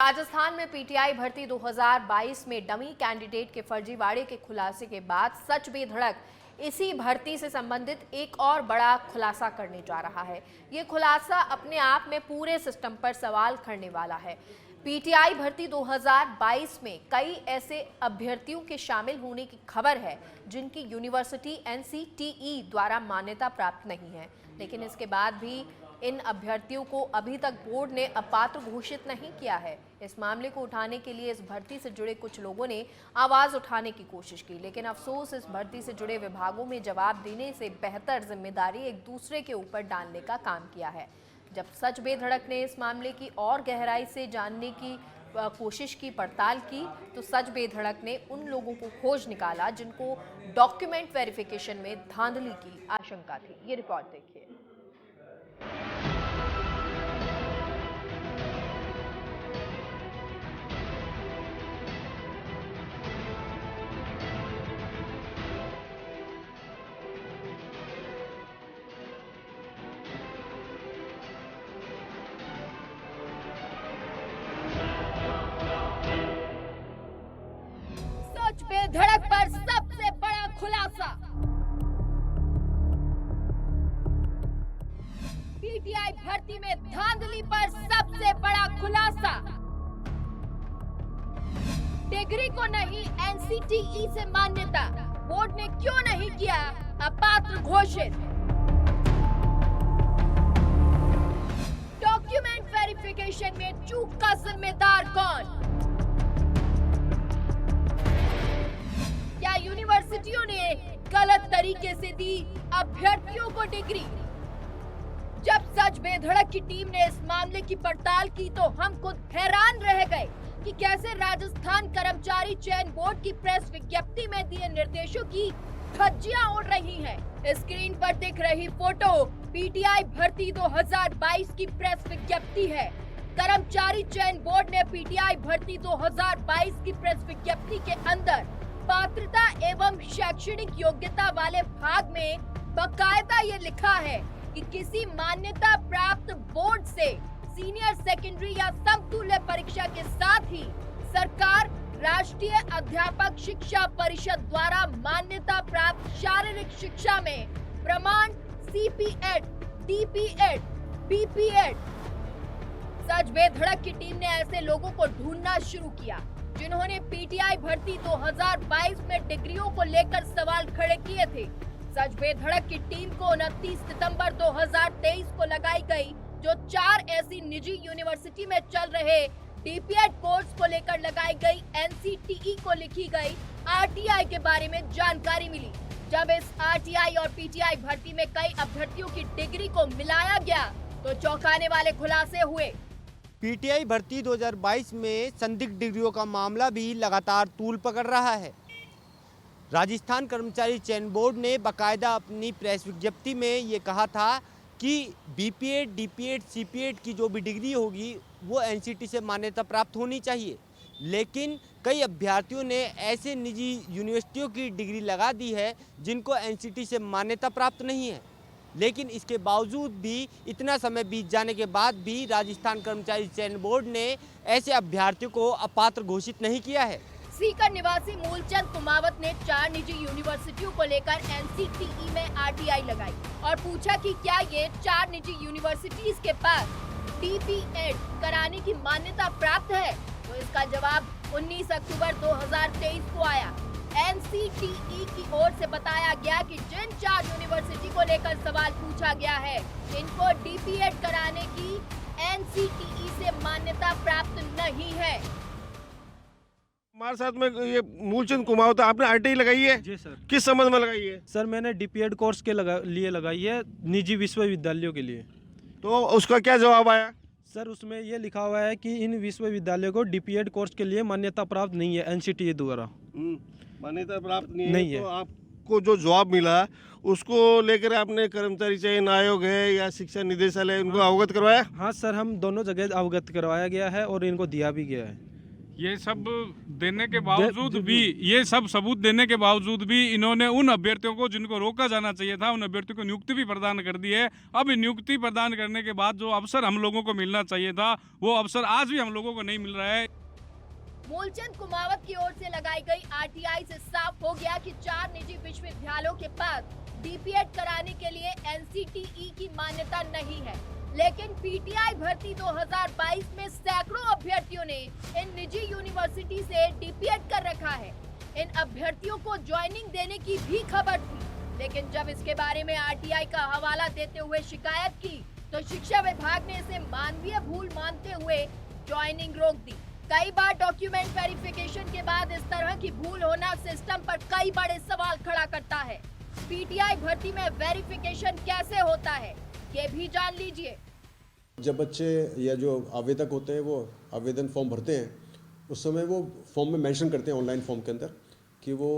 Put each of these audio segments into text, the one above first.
राजस्थान में पीटीआई भर्ती 2022 में डमी कैंडिडेट के फर्जीवाड़े के खुलासे के बाद सच बेधड़क इसी भर्ती से संबंधित एक और बड़ा खुलासा करने जा रहा है। ये खुलासा अपने आप में पूरे सिस्टम पर सवाल खड़ने वाला है। पीटीआई भर्ती 2022 में कई ऐसे अभ्यर्थियों के शामिल होने की खबर है जिनकी यूनिवर्सिटी एनसीटीई द्वारा मान्यता प्राप्त नहीं है, लेकिन इसके बाद भी इन अभ्यर्थियों को अभी तक बोर्ड ने अपात्र घोषित नहीं किया है। इस मामले को उठाने के लिए इस भर्ती से जुड़े कुछ लोगों ने आवाज उठाने की कोशिश की, लेकिन अफसोस इस भर्ती से जुड़े विभागों में जवाब देने से बेहतर जिम्मेदारी एक दूसरे के ऊपर डालने का काम किया है। जब सच बेधड़क ने इस मामले की और गहराई से जानने की कोशिश की, पड़ताल की, तो सच बेधड़क ने उन लोगों को खोज निकाला जिनको डॉक्यूमेंट वेरिफिकेशन में धांधली की आशंका थी। ये रिपोर्ट देखिए। सच बेधड़क पर सबसे बड़ा खुलासा। पीटीआई भर्ती में धांधली पर सबसे बड़ा खुलासा। डिग्री को नहीं एनसीटीई से मान्यता, बोर्ड ने क्यों नहीं किया अपात्र घोषित। डॉक्यूमेंट वेरिफिकेशन में चूक का जिम्मेदार कौन। क्या यूनिवर्सिटियों ने गलत तरीके से दी अभ्यर्थियों को डिग्री। जब सच बेधड़क की टीम ने इस मामले की पड़ताल की तो हम खुद हैरान रह गए कि कैसे राजस्थान कर्मचारी चयन बोर्ड की प्रेस विज्ञप्ति में दिए निर्देशों की धज्जियां उड़ रही हैं। स्क्रीन पर दिख रही फोटो पीटीआई भर्ती 2022 की प्रेस विज्ञप्ति है। कर्मचारी चयन बोर्ड ने पीटीआई भर्ती 2022 की प्रेस विज्ञप्ति के अंदर पात्रता एवं शैक्षणिक योग्यता वाले भाग में बकायदा ये लिखा है कि किसी मान्यता प्राप्त बोर्ड से सीनियर सेकेंडरी या समतुल्य परीक्षा के साथ ही सरकार राष्ट्रीय अध्यापक शिक्षा परिषद द्वारा मान्यता प्राप्त शारीरिक शिक्षा में प्रमाण CPEd, DPEd, BPEd। सच बेधड़क की टीम ने ऐसे लोगों को ढूंढना शुरू किया जिन्होंने पीटीआई भर्ती 2022 में डिग्रियों को लेकर सवाल खड़े किए थे। सच बेधड़क की टीम को 29 सितंबर 2023 को लगाई गई जो 4 ऐसी निजी यूनिवर्सिटी में चल रहे डीपीएड कोर्स को लेकर लगाई गई एनसीटीई को लिखी गई आरटीआई के बारे में जानकारी मिली। जब इस आरटीआई और पीटीआई भर्ती में कई अभ्यर्थियों की डिग्री को मिलाया गया तो चौंकाने वाले खुलासे हुए। पीटीआई भर्ती 2022 में संदिग्ध डिग्रियों का मामला भी लगातार तूल पकड़ रहा है। राजस्थान कर्मचारी चयन बोर्ड ने बाकायदा अपनी प्रेस विज्ञप्ति में ये कहा था कि बीपीएड, डीपीएड, सीपीएड की जो भी डिग्री होगी वो एनसीटी से मान्यता प्राप्त होनी चाहिए, लेकिन कई अभ्यर्थियों ने ऐसे निजी यूनिवर्सिटियों की डिग्री लगा दी है जिनको एनसीटी से मान्यता प्राप्त नहीं है। लेकिन इसके बावजूद भी इतना समय बीत जाने के बाद भी राजस्थान कर्मचारी चयन बोर्ड ने ऐसे अभ्यर्थियों को अपात्र घोषित नहीं किया है। सीकर निवासी मूलचंद कुमावत ने 4 निजी यूनिवर्सिटियों को लेकर एनसीटीई में आरटीआई लगाई और पूछा कि क्या ये 4 निजी यूनिवर्सिटीज के पास डीपीएड कराने की मान्यता प्राप्त है, तो इसका जवाब 19 अक्टूबर 2023 को आया। एनसीटीई की ओर से बताया गया कि जिन 4 यूनिवर्सिटी को लेकर सवाल पूछा गया है इनको डीपीएड कराने की एनसीटीई से मान्यता प्राप्त नहीं है। हमारे साथ में ये मूलचंद कुमावत, आपने आरटीआई लगाई है? जी सर। किस संबंध में लगाई है? सर मैंने डीपीएड कोर्स के लिए लगाई है, निजी विश्वविद्यालयों के लिए। तो उसका क्या जवाब आया? सर उसमें ये लिखा हुआ है कि इन विश्वविद्यालयों को डीपीएड कोर्स के लिए मान्यता प्राप्त नहीं है एनसीटीई द्वारा। मान्यता प्राप्त नहीं है। है। तो आपको जो जवाब मिला उसको लेकर आपने कर्मचारी चयन आयोग है या शिक्षा निदेशालय उनको अवगत करवाया? हाँ सर, हम दोनों जगह अवगत करवाया गया है और इनको दिया भी गया है। ये सब देने के बावजूद भी, ये सब सबूत देने के बावजूद भी इन्होंने उन अभ्यर्थियों को जिनको रोका जाना चाहिए था, उन अभ्यर्थियों को नियुक्ति भी प्रदान कर दी है। अब नियुक्ति प्रदान करने के बाद जो अवसर हम लोगों को मिलना चाहिए था, वो अवसर आज भी हम लोगों को नहीं मिल रहा है। मूलचंद कुमावत की ओर से लगाई गई आरटीआई से साफ हो गया कि 4 निजी विश्वविद्यालयों के पास डीपीएड कराने के लिए एनसीटीई की मान्यता नहीं है, लेकिन पीटीआई भर्ती 2022 में सैकड़ों अभ्यर्थियों ने इन निजी यूनिवर्सिटी से डीपीएड कर रखा है। इन अभ्यर्थियों को ज्वाइनिंग देने की भी खबर थी, लेकिन जब इसके बारे में आरटीआई का हवाला देते हुए शिकायत की तो शिक्षा विभाग ने इसे मानवीय भूल मानते हुए ज्वाइनिंग रोक दी। कई बार डॉक्यूमेंट वेरिफिकेशन के बाद इस तरह की भूल होना सिस्टम पर कई बड़े सवाल खड़ा करता है। पीटीआई भर्ती में वेरिफिकेशन कैसे होता है, ये भी जान लीजिए। जब बच्चे या जो आवेदक होते हैं वो आवेदन फॉर्म भरते हैं, उस समय वो फॉर्म में मेंशन करते हैं ऑनलाइन फॉर्म के अंदर कि वो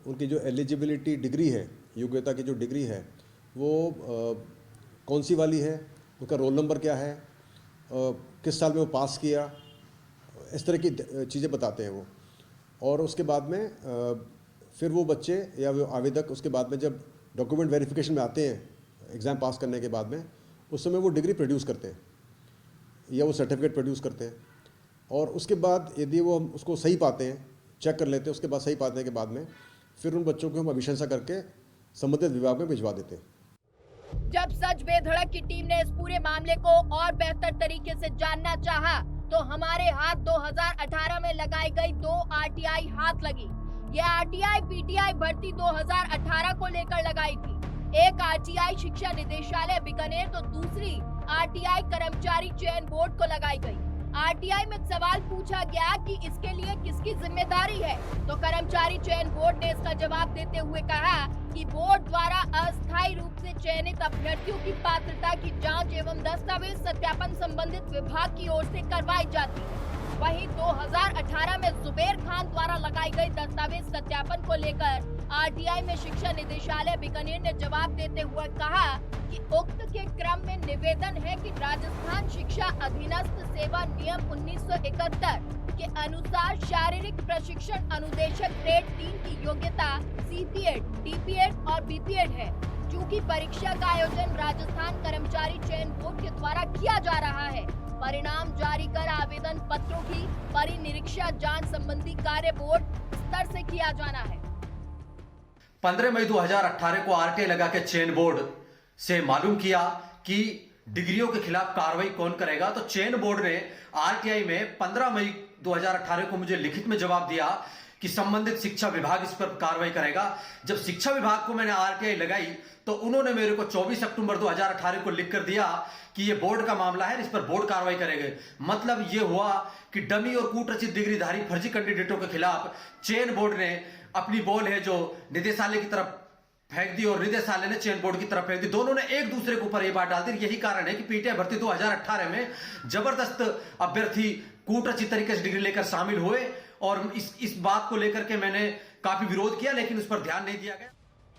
उनकी जो एलिजिबिलिटी डिग्री है, योग्यता की जो डिग्री है वो कौन सी वाली है, उनका रोल नंबर क्या है, किस साल में वो पास किया, इस तरह की चीज़ें बताते हैं वो। और उसके बाद में फिर वो बच्चे या वो आवेदक उसके बाद में जब डॉक्यूमेंट वेरिफिकेशन में आते हैं एग्ज़ाम पास करने के बाद में, उस समय वो डिग्री प्रोड्यूस करते हैं या वो सर्टिफिकेट प्रोड्यूस करते हैं। और उसके बाद यदि वो उसको सही पाते हैं, चेक कर लेते हैं, उसके बाद सही पाने के बाद में फिर उन बच्चों को हम अभिशंसा करके संबंधित विभाग में भिजवा देते हैं। जब सच बेधड़क की टीम ने इस पूरे मामले को और बेहतर तरीके से जानना चाहा तो हमारे हाथ 2018 में लगाई गई 2 आरटीआई हाथ लगी। ये आरटीआई पीटीआई भर्ती 2018 को लेकर लगाई थी। एक आरटीआई शिक्षा निदेशालय बीकानेर तो दूसरी आरटीआई कर्मचारी चयन बोर्ड को लगाई गई। आरटीआई में सवाल पूछा गया कि इसके लिए किसकी जिम्मेदारी है, तो कर्मचारी चयन बोर्ड ने इसका जवाब देते हुए कहा कि बोर्ड द्वारा अस्थायी रूप से चयनित अभ्यर्थियों की पात्रता की जांच एवं दस्तावेज सत्यापन संबंधित विभाग की ओर से करवाई जाती है। वहीं 2018 में जुबेर खान द्वारा लगाई गई दस्तावेज सत्यापन को लेकर आरटीआई में शिक्षा निदेशालय बीकानेर ने जवाब देते हुए कहा कि उक्त के क्रम में निवेदन है कि राजस्थान शिक्षा अधीनस्थ सेवा नियम 1971 के अनुसार शारीरिक प्रशिक्षण अनुदेशक ग्रेड 3 की योग्यता सीपीएड, डीपीएड और बीपीएड है। चूँकि परीक्षा का आयोजन राजस्थान कर्मचारी चयन बोर्ड के द्वारा किया जा रहा है, परिणाम जारी कर आवेदन पत्रों की परिनिरीक्षा जांच संबंधी कार्य बोर्ड स्तर से किया जाना है। 15 मई 2018 को आरटीआई लगा के चयन बोर्ड से मालूम किया कि डिग्रियों के खिलाफ कार्रवाई कौन करेगा, तो चयन बोर्ड ने आरटीआई में 15 मई 2018 को मुझे लिखित में जवाब दिया कि संबंधित शिक्षा विभाग इस पर कार्रवाई करेगा। जब शिक्षा विभाग को मैंने आरटीआई लगाई तो उन्होंने मेरे को 24 अक्टूबर 2018 को लिख कर दिया कि ये बोर्ड का मामला है, इस पर बोर्ड कार्रवाई करेंगे। मतलब ये हुआ कि डमी और कूटरचित डिग्रीधारी फर्जी कैंडिडेटों के खिलाफ चयन बोर्ड ने अपनी बॉल है जो निदेशालय की तरफ फेंक दी और निदेशालय ने चयन बोर्ड की तरफ फेंक दी। दोनों ने एक दूसरे के ऊपर ये बात डाल दी। यही कारण है कि पीटीआई भर्ती 2018 में जबरदस्त अभ्यर्थी कूटरचित तरीके से डिग्री लेकर शामिल हुए और इस बात को लेकर के मैंने काफी विरोध किया, लेकिन उस पर ध्यान नहीं दिया गया।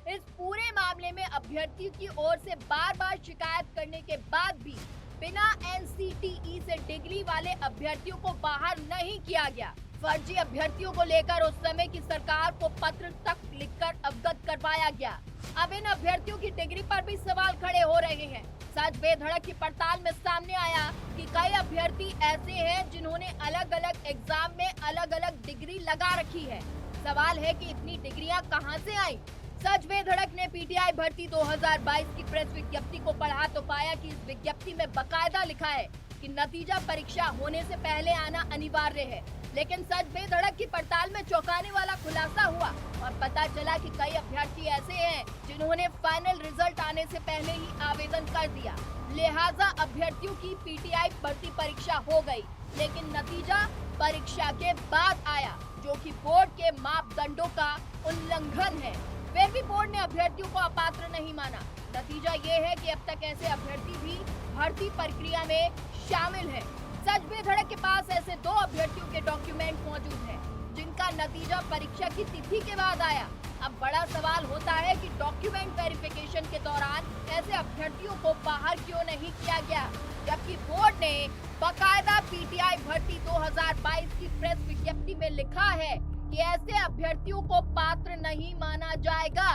इस पूरे मामले में अभ्यर्थियों की ओर से बार-बार शिकायत करने के बाद भी बिना एनसीटीई से डिग्री वाले अभ्यर्थियों को बाहर नहीं किया गया। फर्जी अभ्यर्थियों को लेकर उस समय की सरकार को पत्र तक लिखकर अवगत करवाया गया। अब इन अभ्यर्थियों की डिग्री पर भी सवाल खड़े हो रहे हैं। सच बेधड़क की पड़ताल में सामने आया कि कई अभ्यर्थी ऐसे हैं जिन्होंने अलग अलग एग्जाम में अलग अलग डिग्री लगा रखी है। सवाल है कि इतनी डिग्रियां कहां से आई? सच बेधड़क ने पीटीआई भर्ती 2022 की प्रेस विज्ञप्ति को पढ़ा तो पाया कि इस विज्ञप्ति में बकायदा लिखा है कि नतीजा परीक्षा होने से पहले आना अनिवार्य है। लेकिन सच बेधड़क की पड़ताल में चौंकाने वाला खुलासा हुआ और पता चला कि कई अभ्यर्थी ऐसे हैं जिन्होंने फाइनल रिजल्ट आने से पहले ही आवेदन कर दिया। लिहाजा अभ्यर्थियों की पीटीआई भर्ती परीक्षा हो गई, लेकिन नतीजा परीक्षा के बाद आया, जो कि बोर्ड के मापदंडों का उल्लंघन है। फिर भी बोर्ड ने अभ्यर्थियों को अपात्र नहीं माना। नतीजा ये है कि अब तक ऐसे अभ्यर्थी भी भर्ती प्रक्रिया में शामिल हैं। सच बेधड़क के पास ऐसे 2 अभ्यर्थियों के डॉक्यूमेंट मौजूद हैं, जिनका नतीजा परीक्षा की तिथि के बाद आया। अब बड़ा सवाल होता है कि डॉक्यूमेंट वेरिफिकेशन के दौरान ऐसे अभ्यर्थियों को बाहर क्यों नहीं किया गया, जबकि बोर्ड ने बाकायदा पीटीआई भर्ती 2022 की प्रेस विज्ञप्ति में लिखा है कि ऐसे अभ्यर्थियों को पात्र नहीं माना जाएगा।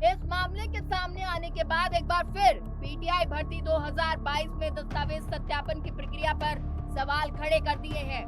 इस मामले के सामने आने के बाद एक बार फिर पीटीआई भर्ती 2022 में दस्तावेज सत्यापन की प्रक्रिया पर सवाल खड़े कर दिए हैं।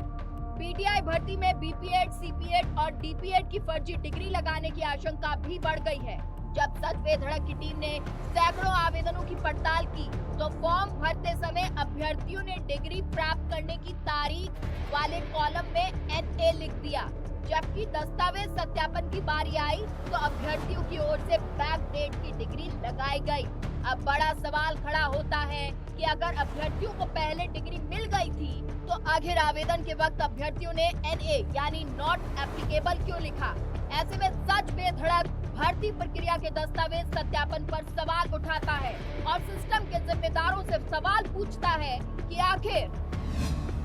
पीटीआई भर्ती में बीपीएड, सीपीएड और डीपीएड की फर्जी डिग्री लगाने की आशंका भी बढ़ गई है। जब सच पे धड़क की टीम ने सैकड़ों आवेदनों की पड़ताल की तो फॉर्म भरते समय अभ्यर्थियों ने डिग्री प्राप्त करने की तारीख वाले कॉलम में NA लिख दिया, जबकि दस्तावेज सत्यापन की बारी आई तो अभ्यर्थियों की ओर से बैक डेट की डिग्री लगाई गई। अब बड़ा सवाल खड़ा होता है कि अगर अभ्यर्थियों को पहले डिग्री मिल गई थी तो आखिर आवेदन के वक्त अभ्यर्थियों ने NA यानी नॉट एप्लीकेबल क्यों लिखा? ऐसे में सच बेधड़क भर्ती प्रक्रिया के दस्तावेज सत्यापन पर सवाल उठाता है और सिस्टम के जिम्मेदारों से सवाल पूछता है कि आखिर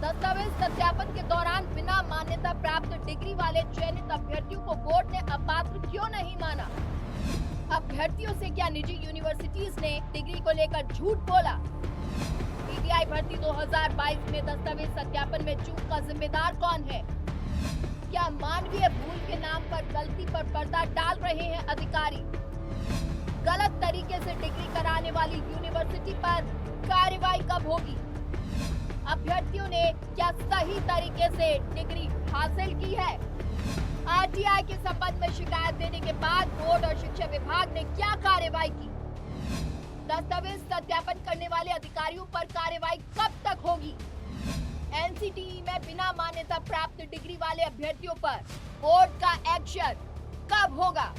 दस्तावेज सत्यापन के दौरान बिना मान्यता प्राप्त डिग्री वाले चयनित अभ्यर्थियों को बोर्ड ने अपात्र क्यों नहीं माना? अभ्यर्थियों से क्या निजी यूनिवर्सिटीज ने डिग्री को लेकर झूठ बोला? पीटीआई भर्ती 2022 में दस्तावेज सत्यापन में चूक का जिम्मेदार कौन है? क्या मानवीय भूल के नाम पर गलती पर पर्दा डाल रहे हैं अधिकारी? गलत तरीके से डिग्री कराने वाली यूनिवर्सिटी पर कार्रवाई कब होगी? अभ्यर्थियों ने क्या सही तरीके से डिग्री हासिल की है? आरटीआई के संबंध में शिकायत देने के बाद बोर्ड और शिक्षा विभाग ने क्या कार्रवाई की? दस्तावेज सत्यापन करने वाले अधिकारियों पर कार्रवाई कब तक होगी? एनसीटीई में बिना मान्यता प्राप्त डिग्री वाले अभ्यर्थियों पर बोर्ड का एक्शन कब होगा?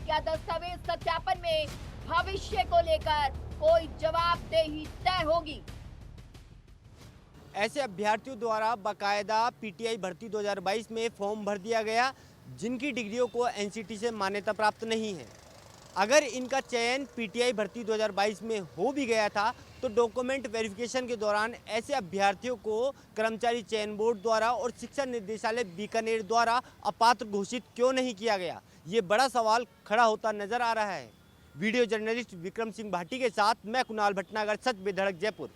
क्या दस्तावेज सत्यापन में भविष्य को लेकर कोई जवाबदेही तय होगी? ऐसे अभ्यर्थियों द्वारा बाकायदा पीटीआई भर्ती 2022 में फॉर्म भर दिया गया जिनकी डिग्रियों को एनसीटी से मान्यता प्राप्त नहीं है। अगर इनका चयन पीटीआई भर्ती 2022 में हो भी गया था तो डॉक्यूमेंट वेरिफिकेशन के दौरान ऐसे अभ्यर्थियों को कर्मचारी चयन बोर्ड द्वारा और शिक्षा निर्देशालय बीकानेर द्वारा अपात्र घोषित क्यों नहीं किया गया? ये बड़ा सवाल खड़ा होता नजर आ रहा है। वीडियो जर्नलिस्ट विक्रम सिंह भाटी के साथ मैं कुणाल भटनागर, सच बेधड़क, जयपुर।